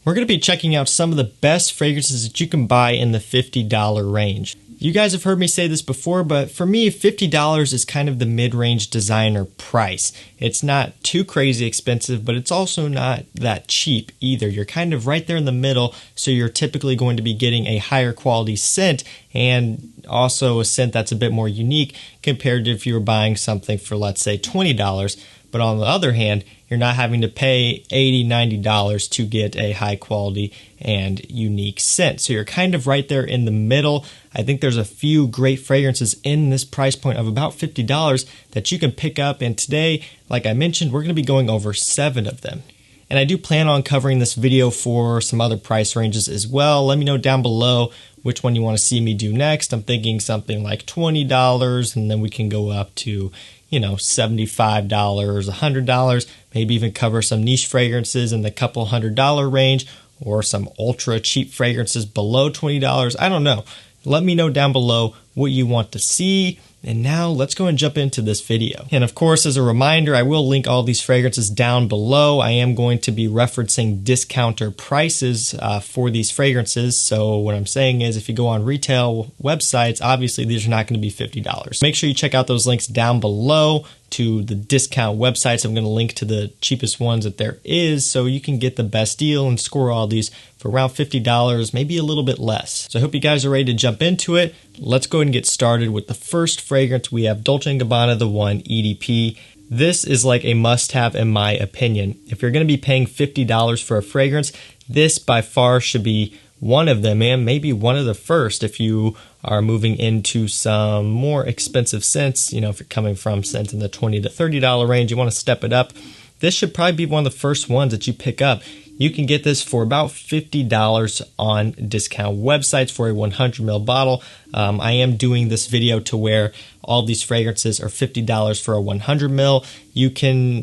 we're going to be checking out some of the best fragrances that you can buy in the $50 range. You guys have heard me say this before, but for me, $50 is kind of the mid-range designer price. It's not too crazy expensive, but it's also not that cheap either. You're kind of right there in the middle, so you're typically going to be getting a higher quality scent and also a scent that's a bit more unique compared to if you were buying something for, let's say, $20. But on the other hand, you're not having to pay $80, $90 to get a high quality and unique scent. So you're kind of right there in the middle. I think there's a few great fragrances in this price point of about $50 that you can pick up. And today, like I mentioned, we're going to be going over 7 of them. And I do plan on covering this video for some other price ranges as well. Let me know down below which one you want to see me do next. I'm thinking something like $20, and then we can go up to, $75, $100, maybe even cover some niche fragrances in the couple $100 range, or some ultra cheap fragrances below $20. I don't know. Let me know down below what you want to see. And now let's go and jump into this video. And of course, as a reminder, I will link all these fragrances down below. I am going to be referencing discounter prices for these fragrances. So what I'm saying is if you go on retail websites, obviously these are not going to be $50. Make sure you check out those links down below to the discount websites. I'm going to link to the cheapest ones that there is so you can get the best deal and score all these for around $50, maybe a little bit less. So I hope you guys are ready to jump into it. Let's go ahead and get started with the first fragrance. We have Dolce & Gabbana The One EDP. This is like a must-have in my opinion. If you're going to be paying $50 for a fragrance, this by far should be one of them, and maybe one of the first if you are moving into some more expensive scents. If you're coming from scents in the $20 to $30 range, you want to step it up. This should probably be one of the first ones that you pick up. You can get this for about $50 on discount websites for a 100ml bottle. I am doing this video to where all these fragrances are $50 for a 100ml. You can,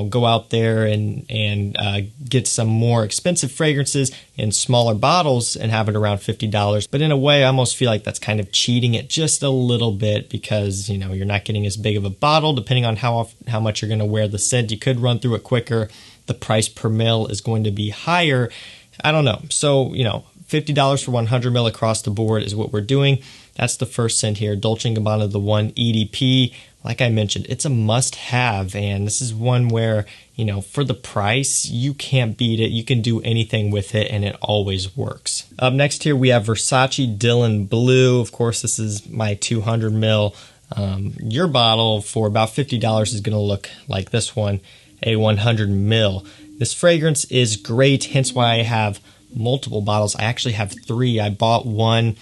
go out there and get some more expensive fragrances in smaller bottles and have it around $50. But in a way, I almost feel like that's kind of cheating it just a little bit because, you're not getting as big of a bottle. Depending on how much you're going to wear the scent, you could run through it quicker. The price per mil is going to be higher. I don't know. So, $50 for 100 mil across the board is what we're doing. That's the first scent here, Dolce & Gabbana The One EDP. Like I mentioned, it's a must-have, and this is one where, for the price, you can't beat it. You can do anything with it, and it always works. Up next here, we have Versace Dylan Blue. Of course, this is my 200 mil. Your bottle for about $50 is going to look like this one, a 100 mil. This fragrance is great, hence why I have multiple bottles. I actually have 3. I bought one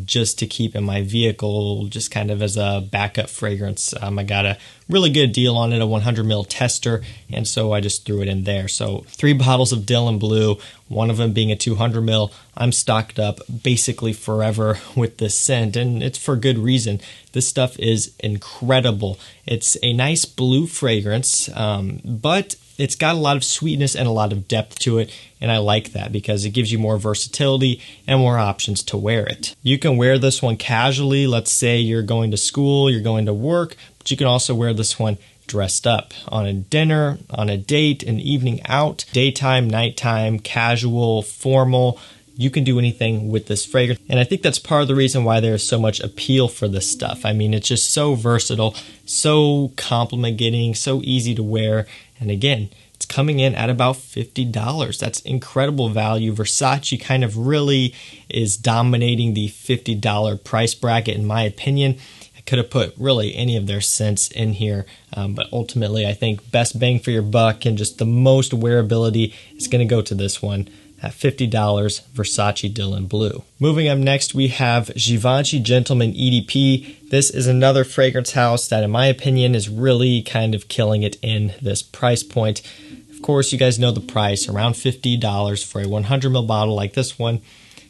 just to keep in my vehicle, just kind of as a backup fragrance. I got a really good deal on it, a 100 ml tester, and so I just threw it in there. So 3 bottles of Dylan Blue, one of them being a 200 ml. I'm stocked up basically forever with this scent, and it's for good reason. This stuff is incredible. It's a nice blue fragrance, but it's got a lot of sweetness and a lot of depth to it, and I like that because it gives you more versatility and more options to wear it. You can wear this one casually. Let's say you're going to school, you're going to work, but you can also wear this one dressed up on a dinner, on a date, an evening out, daytime, nighttime, casual, formal. You can do anything with this fragrance, and I think that's part of the reason why there's so much appeal for this stuff. I mean, it's just so versatile, so compliment getting, so easy to wear, and again, it's coming in at about $50. That's incredible value. Versace kind of really is dominating the $50 price bracket in my opinion. I could have put really any of their scents in here, but ultimately I think best bang for your buck and just the most wearability is going to go to this one at $50, Versace Dylan Blue. Moving up next, we have Givenchy Gentleman EDP. This is another fragrance house that, in my opinion, is really kind of killing it in this price point. Of course, you guys know the price, around $50 for a 100ml bottle like this one.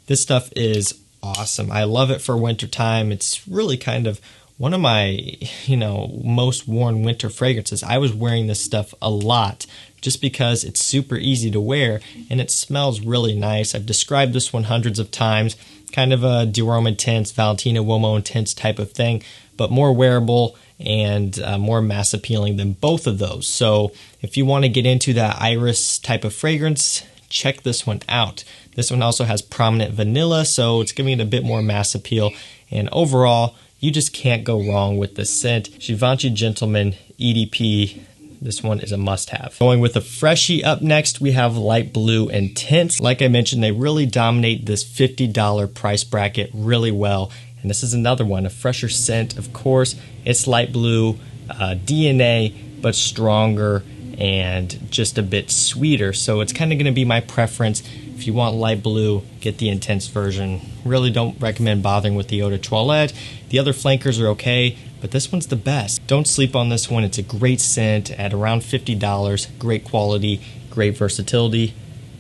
This stuff is awesome. I love it for wintertime. It's really kind of one of my, most worn winter fragrances. I was wearing this stuff a lot just because it's super easy to wear and it smells really nice. I've described this one hundreds of times, kind of a Dior Intense, Valentino Uomo Intense type of thing, but more wearable and more mass appealing than both of those. So if you want to get into that iris type of fragrance, check this one out. This one also has prominent vanilla, so it's giving it a bit more mass appeal. And overall, you just can't go wrong with this scent. Givenchy Gentleman EDP. This one is a must-have. Going with a freshie up next, we have Light Blue Intense. Like I mentioned, they really dominate this $50 price bracket really well. And this is another one, a fresher scent. Of course, it's light blue, DNA, but stronger and just a bit sweeter. So it's kind of going to be my preference. If you want light blue, get the intense version. Really don't recommend bothering with the Eau de Toilette. The other flankers are okay, but this one's the best. Don't sleep on this one. It's a great scent at around $50. Great quality, great versatility.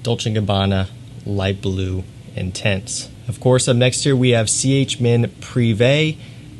Dolce & Gabbana Light Blue Intense. Of course, up next here we have CH Men Privé.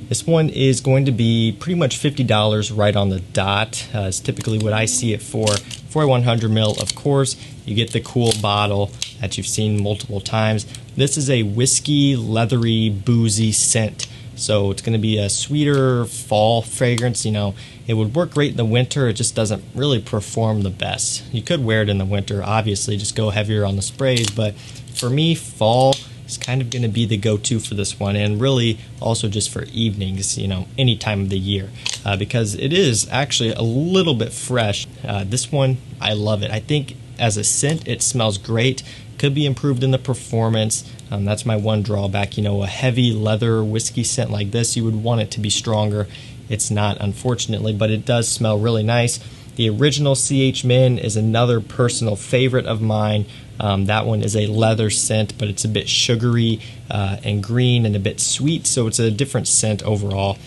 This one is going to be pretty much $50 right on the dot. It's typically what I see it for. 100 ml, of course, you get the cool bottle that you've seen multiple times. This is a whiskey, leathery, boozy scent. So it's going to be a sweeter fall fragrance. You know, it would work great in the winter. It just doesn't really perform the best. You could wear it in the winter, obviously, just go heavier on the sprays. But for me, fall is kind of going to be the go-to for this one, and really also just for evenings, you know, any time of the year, because it is actually a little bit fresh. This one, I love it. I think as a scent, it smells great. Could be improved in the performance. That's my one drawback. You know, a heavy leather whiskey scent like this, you would want it to be stronger. It's not, unfortunately, but it does smell really nice. The original CH Men is another personal favorite of mine. That one is a leather scent, but it's a bit sugary and green and a bit sweet, so it's a different scent overall.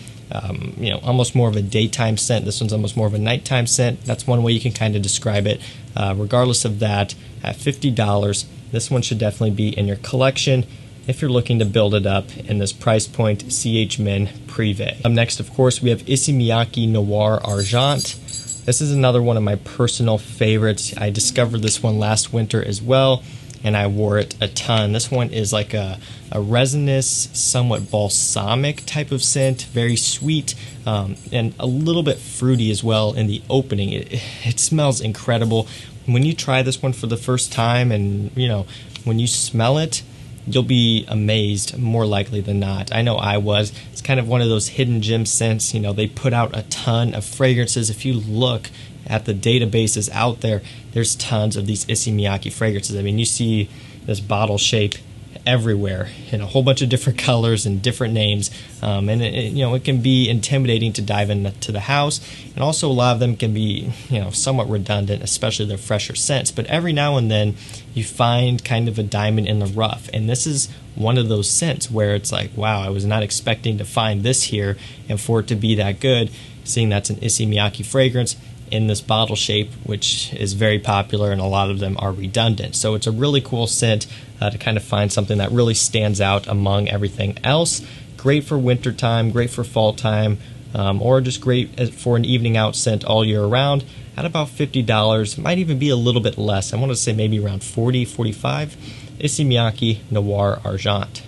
You know, almost more of a daytime scent. This one's almost more of a nighttime scent. That's one way you can kind of describe it. Regardless of that, at $50, this one should definitely be in your collection if you're looking to build it up in this price point, CH Men Privé. Up next, of course, we have Miyake Noir Argent. This is another one of my personal favorites. I discovered this one last winter as well, and I wore it a ton. This one is like a resinous, somewhat balsamic type of scent, very sweet, and a little bit fruity as well in the opening. It smells incredible. When you try this one for the first time and, you know, when you smell it, you'll be amazed more likely than not. I know I was. It's kind of one of those hidden gem scents. You know, they put out a ton of fragrances. If you look at the databases out there, there's tons of these Miyake fragrances. I mean, you see this bottle shape everywhere in a whole bunch of different colors and different names, and you know, it can be intimidating to dive into the house, and also a lot of them can be, you know, somewhat redundant, especially their fresher scents. But every now and then you find kind of a diamond in the rough, and this is one of those scents where it's like, wow, I was not expecting to find this here, and for it to be that good, seeing that's an Miyake fragrance in this bottle shape, which is very popular, and a lot of them are redundant. So it's a really cool scent to kind of find something that really stands out among everything else. Great for winter time, great for fall time, or just great for an evening out scent all year round at about $50. Might even be a little bit less. I want to say maybe around $40, $45. Miyake Noir Argent.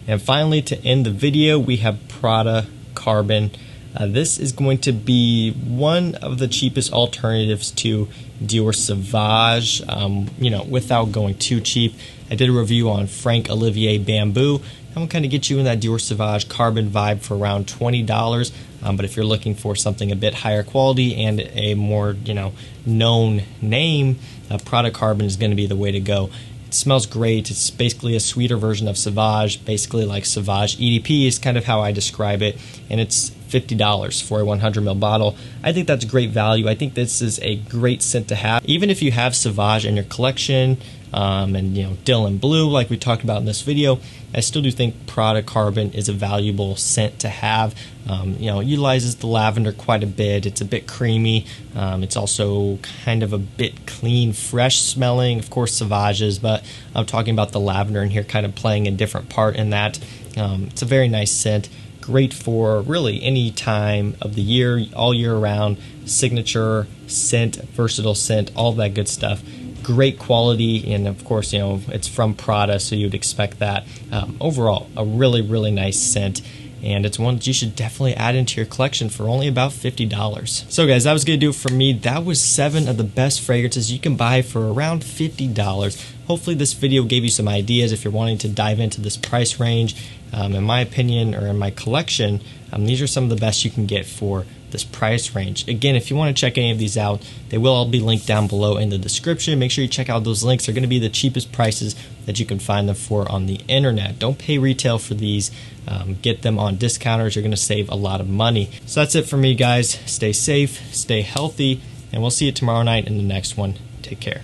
And finally, to end the video, we have Prada Carbon. This is going to be one of the cheapest alternatives to Dior Sauvage, you know, without going too cheap. I did a review on Frank Olivier Bamboo. That will kind of get you in that Dior Sauvage Carbon vibe for around $20. But if you're looking for something a bit higher quality and a more, you know, known name, Prada Carbon is going to be the way to go. It smells great. It's basically a sweeter version of Sauvage, basically like Sauvage EDP is kind of how I describe it, and it's $50 for a 100 ml bottle. I think that's great value. I think this is a great scent to have. Even if you have Sauvage in your collection, and, you know, Dylan Blue, like we talked about in this video, I still do think Prada Carbon is a valuable scent to have. You know, it utilizes the lavender quite a bit. It's a bit creamy. It's also kind of a bit clean, fresh smelling. Of course, Sauvages, but I'm talking about the lavender in here kind of playing a different part in that. It's a very nice scent. Great for really any time of the year, all year round. Signature scent, versatile scent, all that good stuff. Great quality, and of course, you know, it's from Prada, so you'd expect that. Overall, a really, really nice scent, and it's one that you should definitely add into your collection for only about $50. So guys, that was going to do it for me. That was 7 of the best fragrances you can buy for around $50. hopefully this video gave you some ideas if you're wanting to dive into this price range. In my opinion, or in my collection, these are some of the best you can get for this price range. Again, if you want to check any of these out, they will all be linked down below in the description. Make sure you check out those links. They're going to be the cheapest prices that you can find them for on the internet. Don't pay retail for these. Get them on discounters. You're going to save a lot of money. So that's it for me, guys. Stay safe, stay healthy, and we'll see you tomorrow night in the next one. Take care.